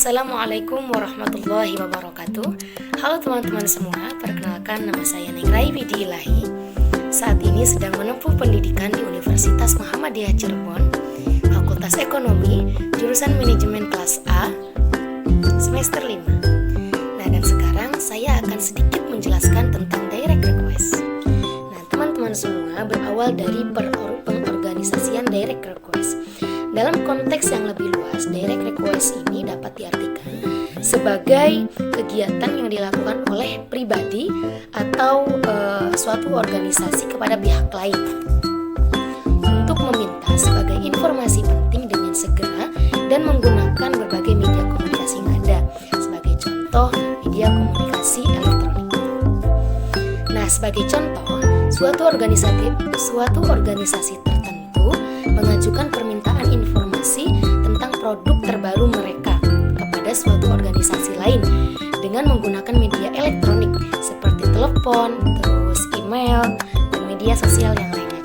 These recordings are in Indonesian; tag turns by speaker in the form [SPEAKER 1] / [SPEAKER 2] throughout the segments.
[SPEAKER 1] Assalamualaikum warahmatullahi wabarakatuh. Halo teman-teman semua, perkenalkan nama saya Neng Rai Widi Ilahi. Saat ini sedang menempuh pendidikan di Universitas Muhammadiyah Cirebon, Fakultas Ekonomi, jurusan Manajemen kelas A, semester 5. Nah, dan sekarang saya akan sedikit menjelaskan tentang direct request. Nah, teman-teman semua, berawal dari pengorganisasian direct request. Dalam konteks yang lebih luas, direct request ini dapat diartikan sebagai kegiatan yang dilakukan oleh pribadi atau suatu organisasi kepada pihak lain untuk meminta sebagai informasi penting dengan segera dan menggunakan berbagai media komunikasi yang ada. Sebagai contoh, media komunikasi elektronik. Nah, sebagai contoh, suatu organisasi tertentu mengajukan permintaan informasi tentang produk terbaru mereka kepada suatu organisasi lain dengan menggunakan media elektronik seperti telepon, terus email, dan media sosial yang lainnya.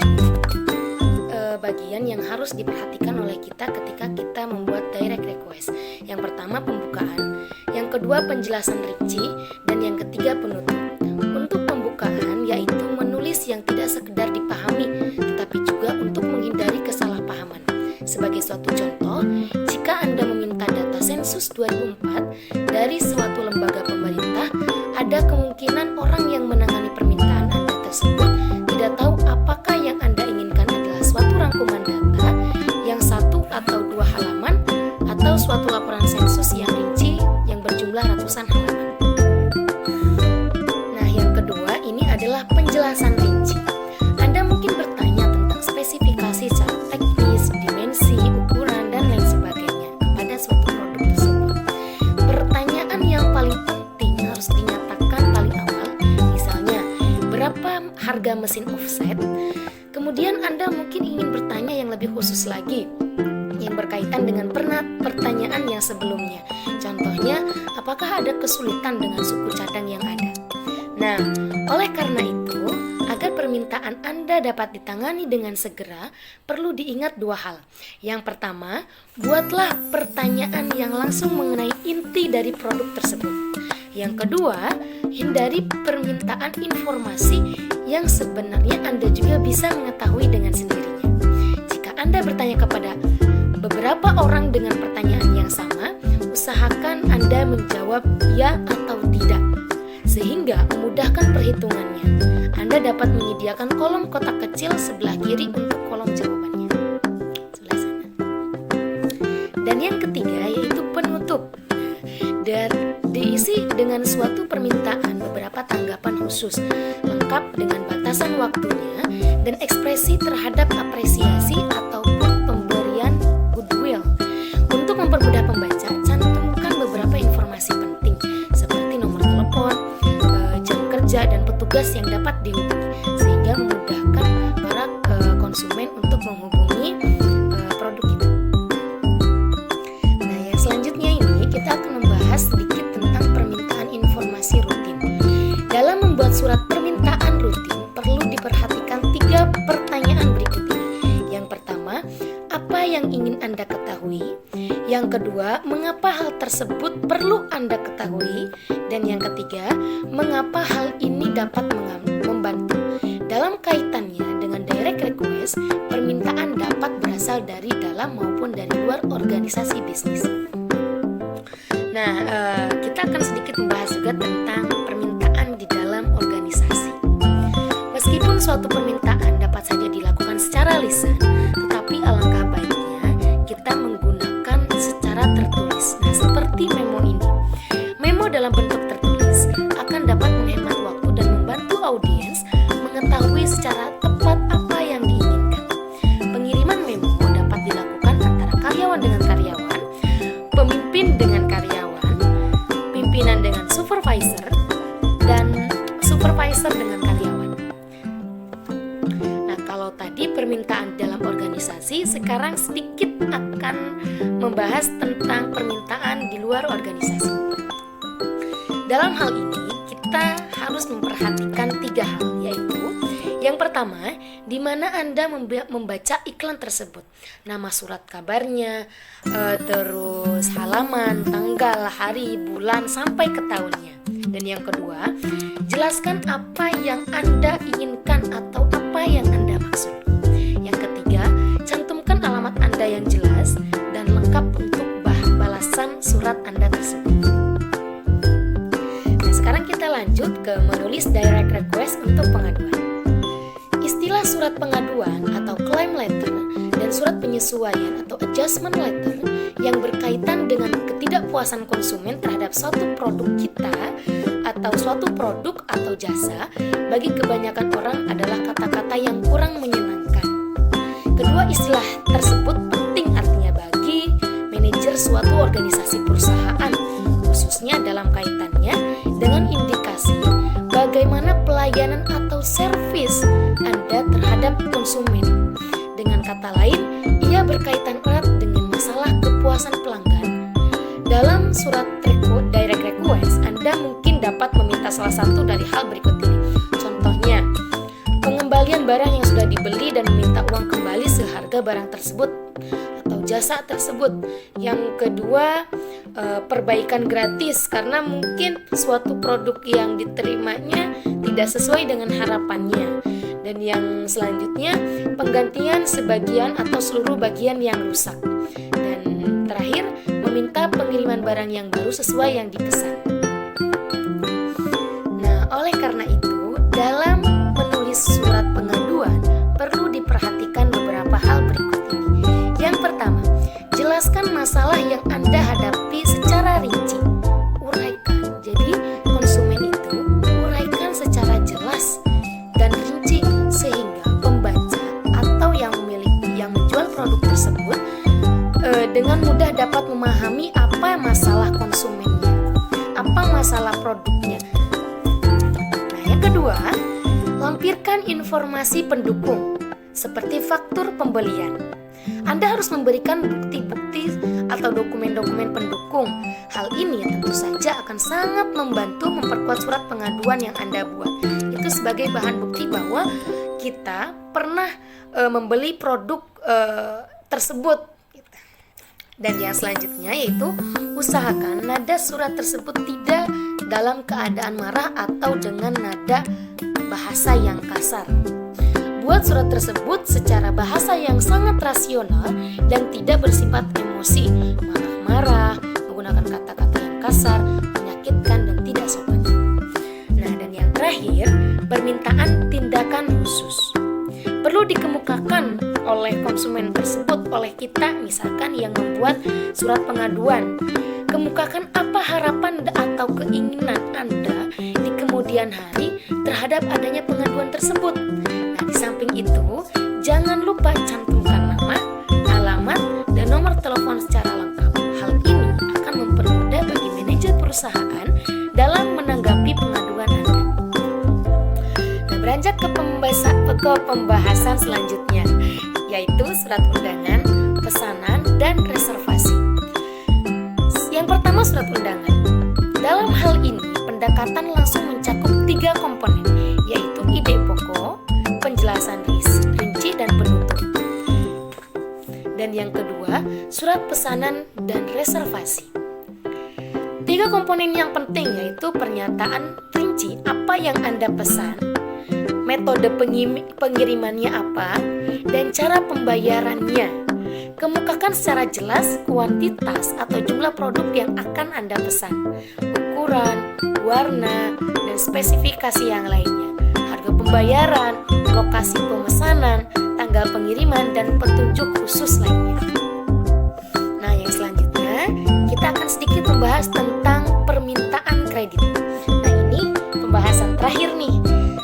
[SPEAKER 1] Bagian yang harus diperhatikan oleh kita ketika kita membuat direct request. Yang pertama, pembukaan, yang kedua, penjelasan rinci, dan yang ketiga, penutup. Untuk pembukaan yaitu menulis yang tidak sekedar dipahami, tetapi juga untuk menghindari kesalahpahaman. Sebagai suatu contoh, jika Anda meminta data sensus 2004 dari suatu lembaga pemerintah, ada kemungkinan orang yang menangani permintaan Anda tersebut tidak tahu apakah yang Anda inginkan adalah suatu rangkuman data yang 1 atau 2 halaman atau suatu laporan sensus yang rinci yang berjumlah ratusan halaman. Nah, yang kedua ini adalah penjelasan rinci. Anda mungkin bertanya tentang spesifikasi secara teknis, dimensi, ukuran, dan lain sebagainya kepada suatu produk tersebut. Pertanyaan yang paling penting harus dinyatakan paling awal, misalnya berapa harga mesin offset. Kemudian Anda mungkin ingin bertanya yang lebih khusus lagi yang berkaitan dengan pertanyaan yang sebelumnya. Contohnya, apakah ada kesulitan dengan suku cadang yang ada? Nah, oleh karena itu, agar permintaan Anda dapat ditangani dengan segera, perlu diingat 2 hal. Yang pertama, buatlah pertanyaan yang langsung mengenai inti dari produk tersebut. Yang kedua, hindari permintaan informasi yang sebenarnya Anda juga bisa mengetahui dengan sendirinya. Jika Anda bertanya kepada beberapa orang dengan pertanyaan yang sama, usahakan Anda menjawab ya atau tidak, sehingga memudahkan perhitungannya. Anda dapat menyediakan kolom kotak kecil sebelah kiri untuk kolom jawabannya. Sebelah sana. Dan yang ketiga yaitu penutup. Dan diisi dengan suatu permintaan beberapa tanggapan khusus, lengkap dengan batasan waktunya dan ekspresi terhadap apresiasi ataupun pemberian goodwill. Untuk mempermudah pembaca, cantumkan beberapa informasi penting seperti nomor telepon, jam kerja, dan petugas yang dapat dihubungi, sehingga memudahkan para konsumen untuk menghubungi produk itu. Nah, yang selanjutnya ini kita akan membahas sedikit tentang permintaan informasi rutin. Dalam membuat surat permintaan rutin, perlu diperhatikan 3 pertanyaan berikut ini. Yang pertama, apa yang ingin Anda ketahui? Yang kedua, mengapa hal tersebut perlu Anda ketahui? Dan yang ketiga, mengapa hal ini dapat membantu? Dalam kaitannya dengan direct request, permintaan dapat berasal dari dalam maupun dari luar organisasi bisnis. Nah, kita akan sedikit membahas juga tentang permintaan di dalam organisasi. Meskipun suatu permintaan dapat saja dilakukan secara lisan, tetapi alangkah baiknya kita menggunakan secara tertulis. Nah, seperti memo ini. Memo dalam bentuk tertulis akan dapat menghemat waktu dan membantu audiens mengetahui secara tepat apa yang diinginkan. Pengiriman memo dapat dilakukan antara karyawan dengan karyawan, pemimpin dengan karyawan, pimpinan dengan supervisor, dan supervisor dengan karyawan. Nah, kalau tadi permintaan dalam organisasi, sekarang sedikit akan membahas tentang permintaan di luar organisasi. Dalam hal ini, kita harus memperhatikan 3 hal, yaitu Yang pertama, di mana Anda membaca iklan tersebut, nama surat kabarnya, terus halaman, tanggal, hari, bulan, sampai ke tahunnya. Dan yang kedua, jelaskan apa yang Anda inginkan atau apa yang Anda maksud. Yang ketiga, cantumkan alamat Anda yang jelas dan lengkap untuk balasan surat Anda tersebut. Nah, sekarang kita lanjut ke menulis direct request untuk pengaduan. Istilah surat pengaduan atau claim letter dan surat penyesuaian atau adjustment letter yang berkaitan dengan ketidakpuasan konsumen terhadap suatu produk kita atau suatu produk atau jasa bagi kebanyakan orang adalah kata-kata yang kurang menyenangkan. Kedua istilah tersebut penting artinya bagi manajer suatu organisasi perusahaan, khususnya dalam kaitannya dengan indikasi bagaimana pelayanan atau servis Anda terhadap konsumen. Dengan kata lain, ia berkaitan erat dengan masalah kepuasan pelanggan. Dalam surat direct request, Anda mungkin dapat meminta salah satu dari hal berikut ini. Contohnya, pengembalian barang yang sudah dibeli dan meminta uang kembali seharga barang tersebut atau jasa tersebut. Yang kedua, perbaikan gratis karena mungkin suatu produk yang diterimanya tidak sesuai dengan harapannya. Dan yang selanjutnya, penggantian sebagian atau seluruh bagian yang rusak. Dan terakhir, meminta pengiriman barang yang baru sesuai yang dipesan. Nah, oleh karena itu, dalam menulis surat pengaduan perlu diperhatikan beberapa hal berikut ini. Yang pertama, jelaskan masalah yang Anda hadapi secara rinci. Uraikan. Jadi, konsumen itu uraikan secara jelas dan rinci sehingga pembaca atau yang menjual produk tersebut dengan mudah dapat memahami apa masalah konsumennya, apa masalah produknya. Nah, yang kedua, lampirkan informasi pendukung seperti faktur pembelian. Anda harus memberikan bukti-bukti atau dokumen-dokumen pendukung. Hal ini tentu saja akan sangat membantu memperkuat surat pengaduan yang Anda buat. Itu sebagai bahan bukti bahwa kita pernah membeli produk tersebut. Dan yang selanjutnya yaitu usahakan nada surat tersebut tidak dalam keadaan marah atau dengan nada bahasa yang kasar. Buat surat tersebut secara bahasa yang sangat rasional dan tidak bersifat emosi, marah-marah, menggunakan kata-kata yang kasar, menyakitkan, dan tidak sopan. Nah, dan yang terakhir, permintaan tindakan khusus. Perlu dikemukakan oleh konsumen tersebut, oleh kita misalkan yang membuat surat pengaduan. Kemukakan apa harapan atau keinginan Anda di kemudian hari terhadap adanya pengaduan tersebut. Nah, di samping itu, jangan lupa cantumkan nama, alamat, dan nomor telepon secara lengkap. Hal ini akan mempermudah bagi manajer perusahaan dalam menanggapi pengaduan Anda. Nah, beranjak ke pembahasan selanjutnya, yaitu surat undangan, pesanan, dan reservasi. Yang pertama, surat undangan. Dalam hal ini, pendekatan langsung mencakup 3 komponen, yaitu ide pokok, penjelasan rinci, dan penutup. Dan yang kedua, surat pesanan dan reservasi. 3 komponen yang penting yaitu pernyataan rinci apa yang Anda pesan, metode pengirimannya apa, dan cara pembayarannya. Kemukakan secara jelas kuantitas atau jumlah produk yang akan Anda pesan, ukuran, warna, dan spesifikasi yang lainnya, harga pembayaran, lokasi pemesanan, tanggal pengiriman, dan petunjuk khusus lainnya. Nah, yang selanjutnya kita akan sedikit membahas tentang permintaan kredit. Nah, ini pembahasan terakhir nih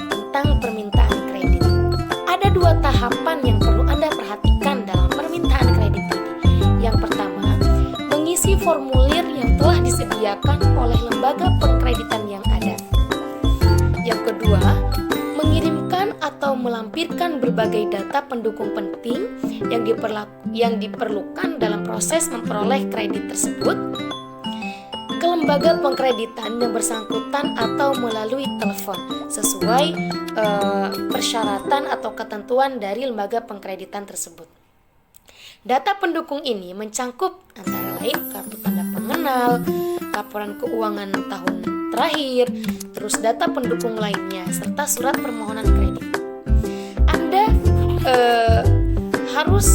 [SPEAKER 1] tentang permintaan kredit. Ada 2 tahapan yang perlu Anda perhatikan dalam permintaan kredit ini. Yang pertama, mengisi formulir yang telah disediakan oleh lembaga pengkreditan yang ada. Yang kedua, mengirimkan atau melampirkan berbagai data pendukung penting yang diperlukan dalam proses memperoleh kredit tersebut. lembaga pengkreditan yang bersangkutan atau melalui telepon sesuai persyaratan atau ketentuan dari lembaga pengkreditan tersebut. Data pendukung ini mencangkup antara lain kartu tanda pengenal, laporan keuangan tahun terakhir, terus data pendukung lainnya, serta surat permohonan kredit. Anda harus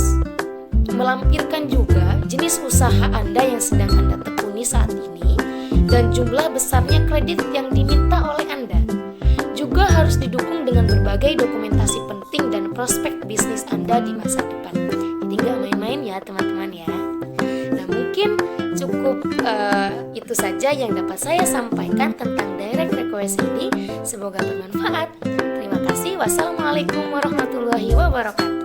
[SPEAKER 1] melampirkan juga jenis usaha Anda yang sedang Anda tekuni saat ini dan jumlah besarnya kredit yang diminta oleh Anda. Juga harus didukung dengan berbagai dokumentasi penting dan prospek bisnis Anda di masa depan. Jadi nggak main-main ya teman-teman ya. Nah mungkin cukup itu saja yang dapat saya sampaikan tentang direct request ini. Semoga bermanfaat. Terima kasih. Wassalamualaikum warahmatullahi wabarakatuh.